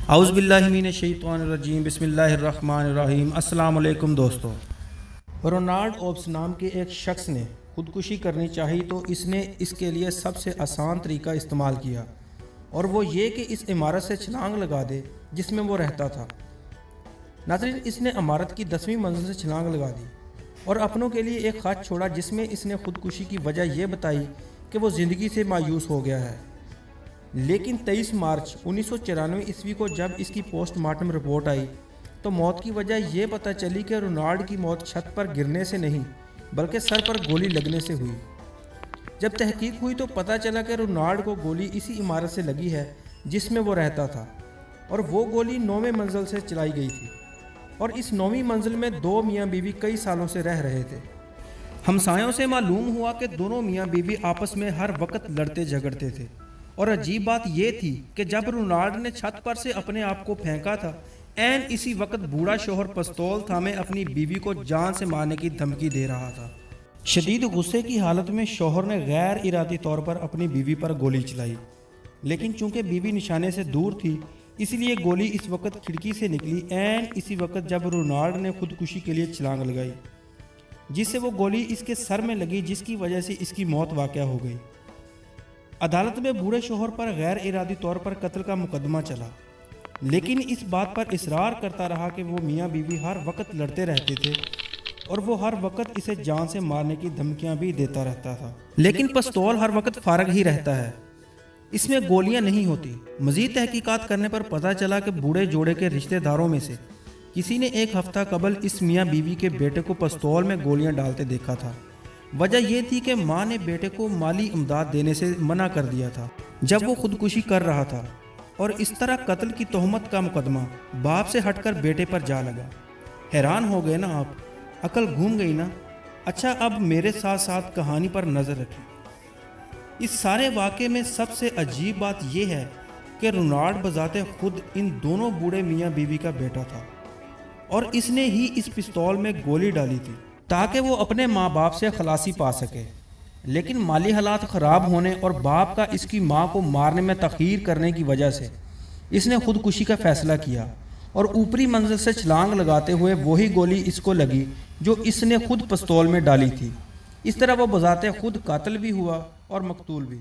اعوذ باللہ من الشیطان الرجیم، بسم اللہ الرحمن الرحیم۔ السلام علیکم دوستو۔ رونالڈ اوبس نام کے ایک شخص نے خودکشی کرنی چاہی تو اس نے اس کے لیے سب سے آسان طریقہ استعمال کیا، اور وہ یہ کہ اس عمارت سے چھلانگ لگا دے جس میں وہ رہتا تھا۔ ناظرین، اس نے عمارت کی 10ویں منزل سے چھلانگ لگا دی اور اپنوں کے لیے ایک خط چھوڑا جس میں اس نے خودکشی کی وجہ یہ بتائی کہ وہ زندگی سے مایوس ہو گیا ہے۔ لیکن 23 مارچ 1994 عیسوی کو جب اس کی پوسٹ مارٹم رپورٹ آئی تو موت کی وجہ یہ پتہ چلی کہ رونالڈ کی موت چھت پر گرنے سے نہیں بلکہ سر پر گولی لگنے سے ہوئی۔ جب تحقیق ہوئی تو پتہ چلا کہ رونالڈ کو گولی اسی عمارت سے لگی ہے جس میں وہ رہتا تھا، اور وہ گولی 9ویں منزل سے چلائی گئی تھی، اور اس 9ویں منزل میں 2 میاں بیوی کئی سالوں سے رہ رہے تھے۔ ہمسایوں سے معلوم ہوا کہ دونوں میاں بیوی آپس میں ہر وقت لڑتے جھگڑتے تھے، اور عجیب بات یہ تھی کہ جب رونالڈ نے چھت پر سے اپنے آپ کو پھینکا تھا، عین اسی وقت بوڑھا شوہر پستول تھامے اپنی بیوی کو جان سے مارنے کی دھمکی دے رہا تھا۔ شدید غصے کی حالت میں شوہر نے غیر ارادی طور پر اپنی بیوی پر گولی چلائی، لیکن چونکہ بیوی نشانے سے دور تھی اس لیے گولی اس وقت کھڑکی سے نکلی، عین اسی وقت جب رونالڈ نے خودکشی کے لیے چھلانگ لگائی، جس سے وہ گولی اس کے سر میں لگی، جس کی وجہ سے اس کی موت واقع ہو گئی۔ عدالت میں بوڑھے شوہر پر غیر ارادی طور پر قتل کا مقدمہ چلا، لیکن اس بات پر اصرار کرتا رہا کہ وہ میاں بیوی ہر وقت لڑتے رہتے تھے اور وہ ہر وقت اسے جان سے مارنے کی دھمکیاں بھی دیتا رہتا تھا۔ لیکن پستول ہر وقت فارغ ہی رہتا ہے، اس میں گولیاں نہیں ہوتی۔ مزید تحقیقات کرنے پر پتہ چلا کہ بوڑھے جوڑے کے رشتہ داروں میں سے کسی نے ایک ہفتہ قبل اس میاں بیوی کے بیٹے کو پستول میں گولیاں ڈالتے دیکھا تھا۔ وجہ یہ تھی کہ ماں نے بیٹے کو مالی امداد دینے سے منع کر دیا تھا جب وہ خودکشی کر رہا تھا، اور اس طرح قتل کی تہمت کا مقدمہ باپ سے ہٹ کر بیٹے پر جا لگا۔ حیران ہو گئے نا آپ؟ عقل گھوم گئی نا؟ اچھا، اب میرے ساتھ ساتھ کہانی پر نظر رکھیں۔ اس سارے واقعے میں سب سے عجیب بات یہ ہے کہ رونالڈ بذات خود ان دونوں بوڑھے میاں بیوی کا بیٹا تھا، اور اس نے ہی اس پستول میں گولی ڈالی تھی تاکہ وہ اپنے ماں باپ سے خلاصی پا سکے۔ لیکن مالی حالات خراب ہونے اور باپ کا اس کی ماں کو مارنے میں تاخیر کرنے کی وجہ سے اس نے خودکشی کا فیصلہ کیا، اور اوپری منزل سے چھلانگ لگاتے ہوئے وہی گولی اس کو لگی جو اس نے خود پستول میں ڈالی تھی۔ اس طرح وہ بذات خود قاتل بھی ہوا اور مقتول بھی۔